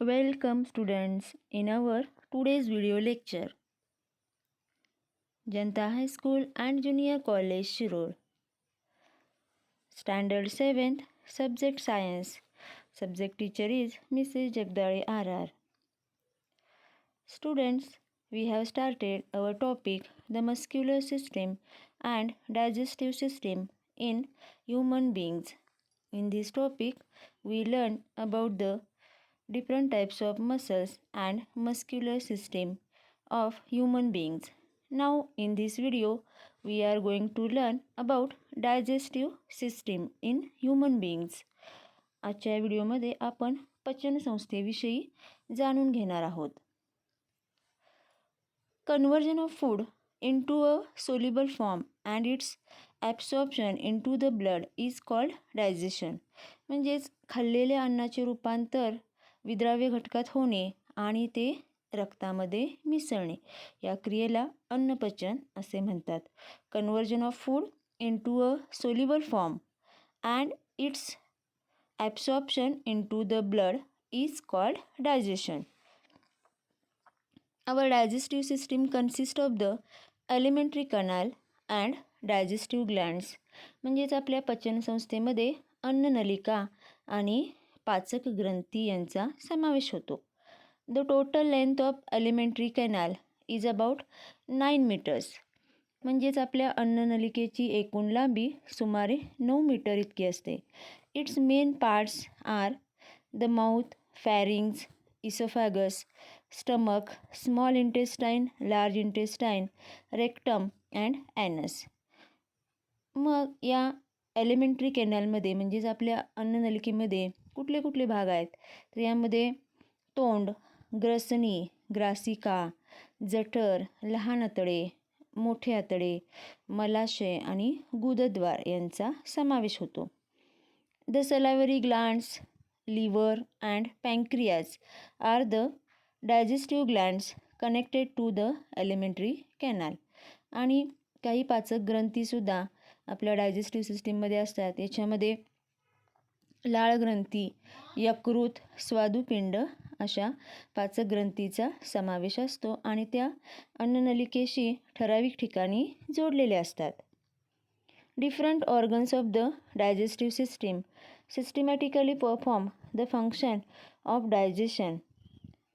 Welcome students in our today's video lecture. Janta High School and Junior College Shirur. Standard 7th, Subject Science. Subject teacher is Mrs. Jagdale RR. Students, we have started our topic the muscular system and digestive system in human beings. In this topic, we learn about the different types of muscles and muscular system of human beings. Now in this video we are going to learn about digestive system in human beings. आजच्या व्हिडिओमध्ये आपण पचनसंस्थेविषयी जाणून घेणार आहोत. Conversion of food into a soluble form and its absorption into the blood is called digestion. म्हणजेच खाल्लेल्या अन्नाचे रूपांतर विद्राव्य घटकात होणे आणि ते रक्तामध्ये मिसळणे या क्रियेला अन्नपचन असे म्हणतात. Conversion of food into a soluble form and it's absorption into the blood is called digestion. Our digestive system consists of the alimentary canal and digestive glands. म्हणजेच आपल्या पचनसंस्थेमध्ये अन्ननलिका आणि पाचक ग्रंथी यांचा समावेश होतो. The total length of alimentary canal is about 9 meters. म्हणजेच आपल्या अन्ननलिकेची एकूण लांबी सुमारे 9 मीटर इतकी असते. Its main parts are the mouth, pharynx, esophagus, stomach, small intestine, large intestine, rectum and anus. मग या एलिमेंटरी कॅनलमध्ये म्हणजेच आपल्या अन्ननलिकेमध्ये कुठले कुठले भाग आहेत तर यामध्ये तोंड, ग्रसनी, ग्रासिका, जठर, लहान आतडे, मोठे आतडे, मलाशय आणि गुदद्वार यांचा समावेश होतो. The salivary glands, liver and pancreas are the digestive glands connected to the alimentary canal. आणि काही पाचक ग्रंथीसुद्धा आपल्या डायजेस्टिव्ह सिस्टीममध्ये असतात. याच्यामध्ये लाळ ग्रंथी, यकृत, स्वादुपिंड अशा पाचक ग्रंथीचा समावेश असतो आणि त्या अन्ननलिकेशी ठराविक ठिकाणी जोडलेल्या असतात. Different organs of the digestive system systematically perform the function of digestion.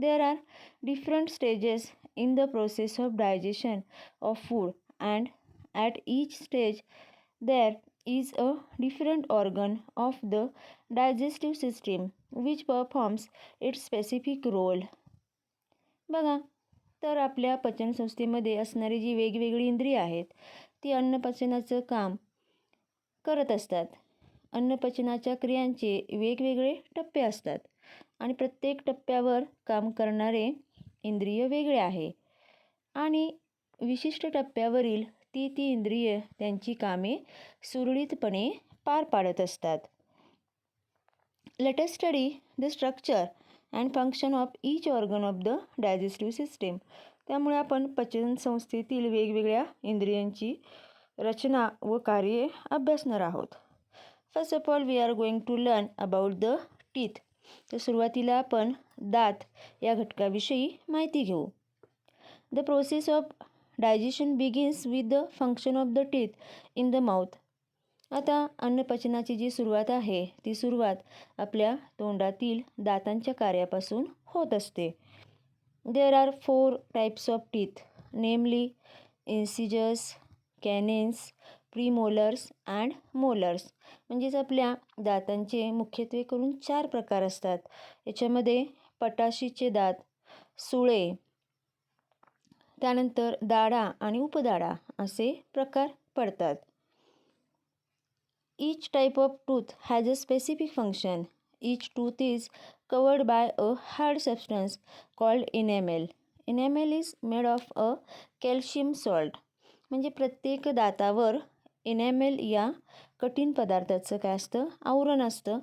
There are different stages in the process of digestion of food, and at each stage there is a different organ of the digestive system which performs its specific role. बघा, तर आपल्या पचनसंस्थेमध्ये असणारी जी वेगवेगळी इंद्रिय आहेत ती अन्नपचनाचं काम करत असतात. अन्नपचनाच्या क्रियांचे वेगवेगळे टप्पे असतात आणि प्रत्येक टप्प्यावर काम करणारे इंद्रिय वेगळे आहे आणि विशिष्ट टप्प्यावरील ती इंद्रिय त्यांची कामे सुरळीतपणे पार पाडत असतात. Let us study the structure and function of each organ of the digestive system. त्यामुळे आपण पचनसंस्थेतील वेगवेगळ्या इंद्रियांची रचना व कार्ये अभ्यासणार आहोत. First of all we are going to learn about the teeth. तर सुरुवातीला आपण दात या घटकाविषयी माहिती घेऊ. The process of digestion begins with the function of the teeth in the mouth. आता अन्नपचनाची जी सुरुवात आहे ती सुरुवात आपल्या तोंडातील दातांच्या कार्यापासून होत असते. There are 4 types of teeth, namely incisors, canines, premolars and molars. म्हणजेच आपल्या दातांचे मुख्यत्वे करून 4 प्रकार असतात. याच्यामध्ये पटाशीचे दात, सुळे, त्यानंतर दाढा आणि उपदाढा असे प्रकार पडतात. Each type of tooth has a specific function. Each tooth is covered by a hard substance called enamel. Enamel is made of a calcium salt. म्हणजे प्रत्येक दातावर एनॅमेल या कठीण पदार्थाचं काय असतं आवरण असतं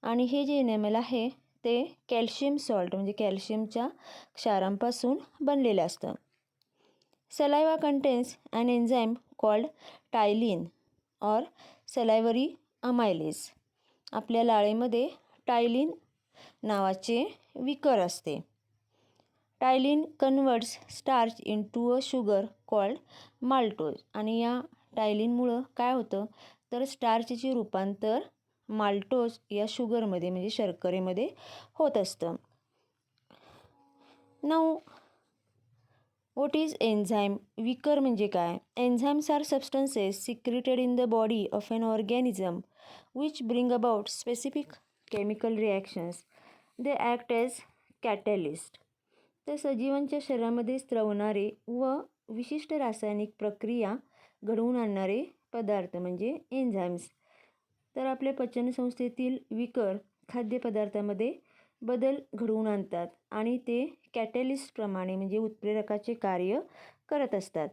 आणि हे जे एनॅमेल आहे ते कॅल्शियम सॉल्ट म्हणजे कॅल्शियमच्या क्षारांपासून बनलेलं असतं. सलायवा कंटेन्स अन एन्झाईम कॉल्ड टायलिन और सलायव्हरी अमायलेज. आपल्या लाळेमध्ये टायलिन नावाचे विकर असते. Ptyalin converts starch into a sugar called maltose. आणि या टायलिनमुळं काय होतं तर स्टार्चचे रूपांतर माल्टोज या शुगरमध्ये म्हणजे शर्करेमध्ये होत असतं. Now what is enzyme? विकर म्हणजे काय? Enzymes are substances secreted in the body of an organism which bring about specific chemical reactions. They act as catalyst. तर सजीवांच्या शरीरामध्ये स्रवणारे व विशिष्ट रासायनिक प्रक्रिया घडवून आणणारे पदार्थ म्हणजे एन्झाईम्स. तर आपल्या पचनसंस्थेतील विकर खाद्यपदार्थामध्ये बदल घडवून आणतात आणि ते कॅटॅलिस्टप्रमाणे म्हणजे उत्प्रेरकाचे कार्य करत असतात.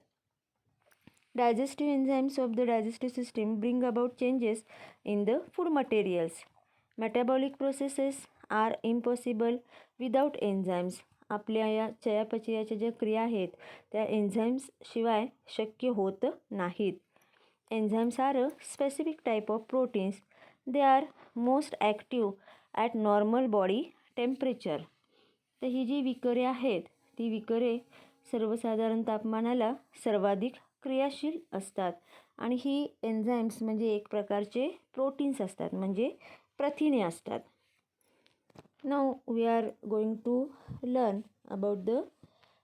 Digestive enzymes of the digestive system bring about changes in the food materials. Metabolic processes are impossible without enzymes. आपल्या या चयापचयाच्या ज्या क्रिया आहेत त्या एन्झाईम्स शिवाय शक्य होत नाहीत. Enzymes are a specific type of proteins. They are most active at normal body temperature. तर ही जी विकरे आहेत ती विकरे सर्वसाधारण तापमानाला सर्वाधिक क्रियाशील असतात आणि ही एन्झाईम्स म्हणजे एक प्रकारचे प्रोटीन्स असतात म्हणजे प्रथिने असतात. Now we are going to learn about the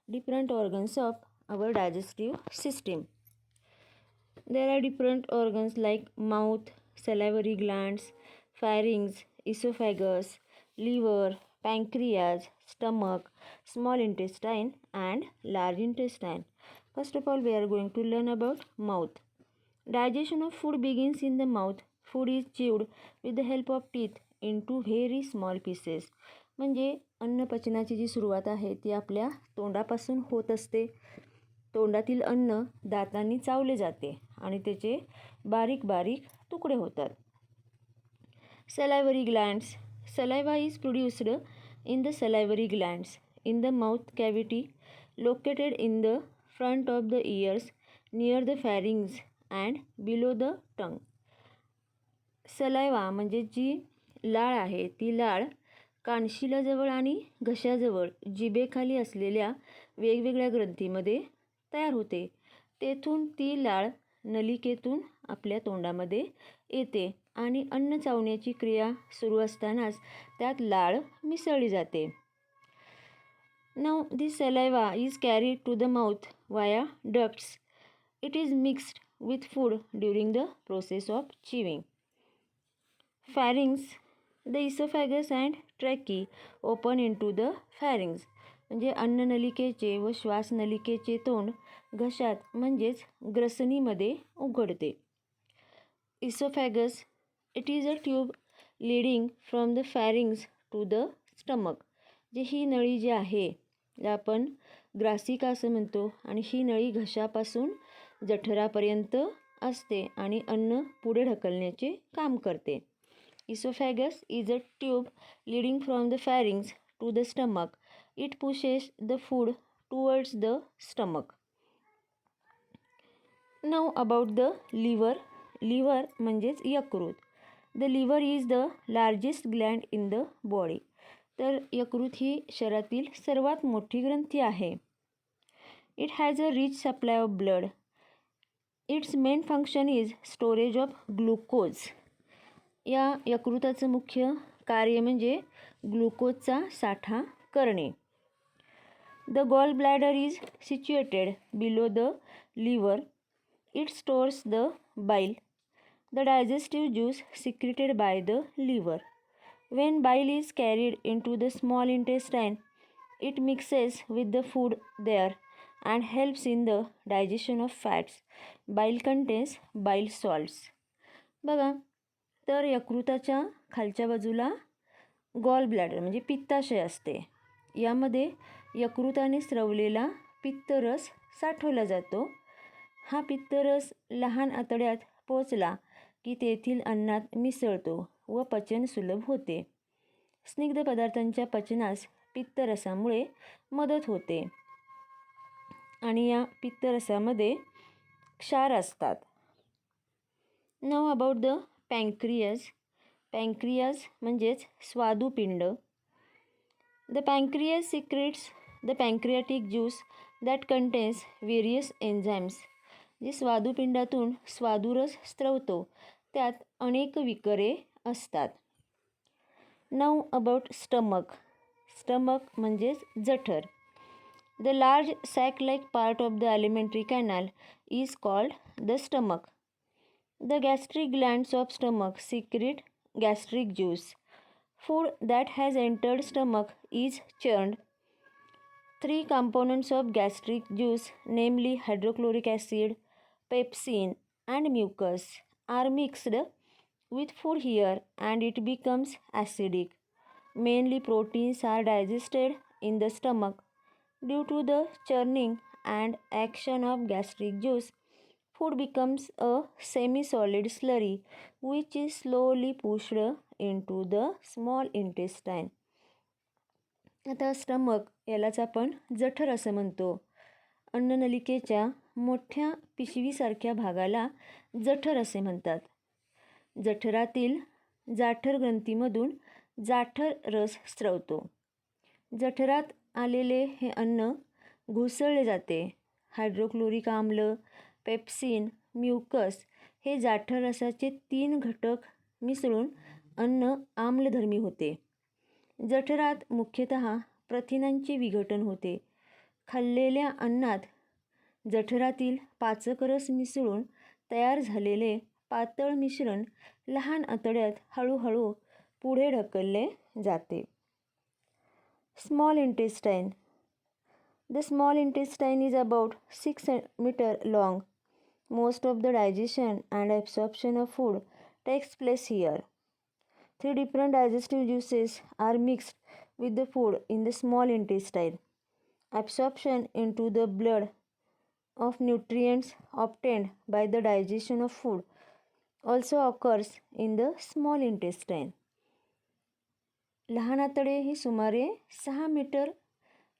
different organs of our digestive system. There are different organs like mouth, salivary glands, pharynx, esophagus, liver, pancreas, stomach, small intestine and large intestine. First of all, we are going to learn about mouth. Digestion of food begins in the mouth. Food is chewed with the help of teeth into very small pieces. म्हणजे अन्नपचनाची जी सुरुवात आहे ती आपल्या तोंडापासून होत असते. तोंडातील अन्न दातांनी चावले जाते आणि त्याचे बारीक बारीक तुकडे होतात. Salivary glands. Saliva is produced in the salivary glands in the mouth cavity located in the front of the ears near the pharynx and below the tongue. Saliva म्हणजे जी लाळ आहे ती लाळ कानशिलाजवळ आणि घशाजवळ जिभेखाली असलेल्या वेगवेगळ्या ग्रंथीमध्ये तयार होते. तेथून ती लाळ नलिकेतून आपल्या तोंडामध्ये येते आणि अन्न चावण्याची क्रिया सुरू असतानाच त्यात लाळ मिसळली जाते. Now this saliva is carried to the mouth via ducts. It is mixed with food during the process of chewing. Pharynx. The oesophagus and trachea open in to the pharynx. म्हणजे अन्ननलिकेचे व श्वासनलिकेचे तोंड घशात म्हणजेच ग्रसनीमध्ये उघडते. Oesophagus. It is a tube leading from the pharynx to the stomach. जे ही नळी जी आहे आपण ग्रासिका असं म्हणतो आणि ही नळी घशापासून जठरापर्यंत असते आणि अन्न पुढे ढकलण्याचे काम करते. Esophagus is a tube leading from the pharynx to the stomach. It pushes the food towards the stomach. Now about the liver. Liver म्हणजेच यकृत. The liver is the largest gland in the body. तर यकृत ही शरीरातील सर्वात मोठी ग्रंथी आहे. It has a rich supply of blood. Its main function is storage of glucose. या यकृताचं मुख्य कार्य म्हणजे ग्लुकोजचा साठा करणे. The gall bladder is situated below the liver. It stores the bile. The digestive juice secreted by the liver. When bile is carried in to the small intestine it mixes with the food there and helps in the digestion of fats. Bile contains bile salts. बघा तर यकृताच्या खालच्या बाजूला gall bladder म्हणजे पित्ताशय असते. यामध्ये यकृताने स्रवलेला पित्तरस साठवला जातो. हा पित्तरस लहान आतड्यात पोचला की तेथील अन्नात मिसळतो व पचन सुलभ होते. स्निग्ध पदार्थांच्या पचनास पित्तरसामुळे मदत होते आणि या पित्तरसामध्ये क्षार असतात. Now about the pancreas. Pancreas म्हणजेच स्वादुपिंड. The pancreas secretes the pancreatic juice that contains various enzymes. जे स्वादुपिंडातून स्वादुरस स्त्रवतो त्यात अनेक विकरे असतात. Now about stomach. स्टमक म्हणजेच जठर. The large sac-like part of the alimentary canal is called the stomach. The gastric glands of stomach secrete gastric juice. Food that has entered stomach is churned. Three components of gastric juice, namely hydrochloric acid, pepsin, and mucus, are mixed with food here and it becomes acidic. Mainly proteins are digested in the stomach. Due to the churning and action of gastric juice, food becomes a semi-solid slurry which is slowly pushed into the small intestine. आता stomach यालाच आपण जठर असं म्हणतो. अन्ननलिकेच्या मोठ्या पिशवीसारख्या भागाला जठर असे म्हणतात. जठरातील जाठर ग्रंथीमधून जाठर रस स्त्रवतो. जठरात आलेले हे अन्न घुसळले जाते. हायड्रोक्लोरिक आम्ल, पेप्सिन, म्युकस हे जाठर रसाचे 3 घटक मिसळून अन्न आम्लधर्मी होते. जठरात मुख्यतः प्रथिनांचे विघटन होते. खाल्लेल्या अन्नात जठरातील पाचक रस मिसळून तयार झालेले पातळ मिश्रण लहान आतड्यात हळूहळू पुढे ढकलले जाते. Small intestine. The small intestine is about 6 cm long. Most of the digestion and absorption of food takes place here. 3 different digestive juices are mixed with the food in the small intestine. Absorption into the blood of nutrients obtained by the digestion of food also occurs in the small intestine. लहान आतडे ही सुमारे 6 metre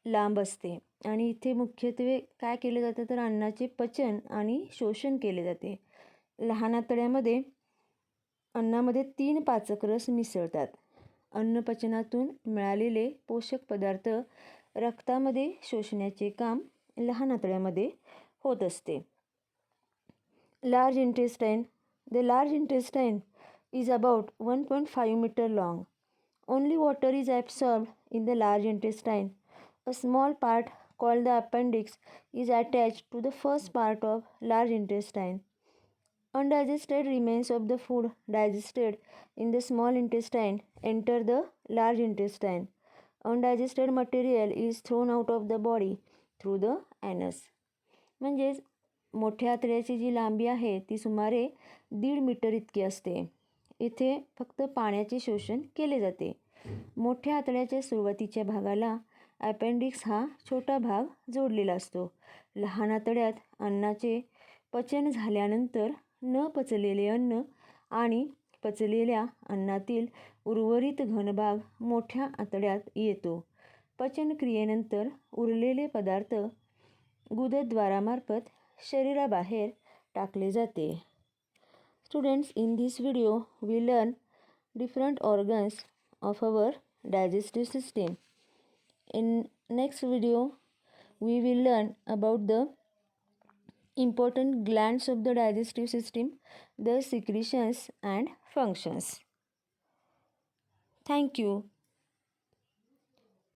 लांब असते आणि इथे मुख्यत्वे काय केले जाते तर अन्नाचे पचन आणि शोषण केले जाते. लहान आतड्यामध्ये अन्नामध्ये 3 पाचक रस मिसळतात. अन्नपचनातून मिळालेले पोषक पदार्थ रक्तामध्ये शोषण्याचे काम लहान आतड्यामध्ये होत असते. Large intestine. The large intestine is about 1.5 meter long. Only water is absorbed in the large intestine. A small part called the appendix is attached to the first part of large intestine. Undigested remains of the food digested in the small intestine enter the large intestine. Undigested material is thrown out of the body through the anus. म्हणजेच मोठ्या आतड्याची जी लांबी आहे ती सुमारे 1.5 metre इतकी असते. इथे फक्त पाण्याचे शोषण केले जाते. मोठ्या आतड्याच्या सुरुवातीच्या भागाला अपेंडिक्स हा छोटा भाग जोडलेला असतो. लहान आतड्यात अन्नाचे पचन झाल्यानंतर न पचलेले अन्न आणि पचलेल्या अन्नातील उर्वरित घनभाग मोठ्या आतड्यात येतो. पचनक्रियेनंतर उरलेले पदार्थ गुदद्वारामार्फत शरीराबाहेर टाकले जाते. Students, in this video we learn different organs of our digestive system. In next video we will learn about the important glands of the digestive system, their secretions and functions. Thank you.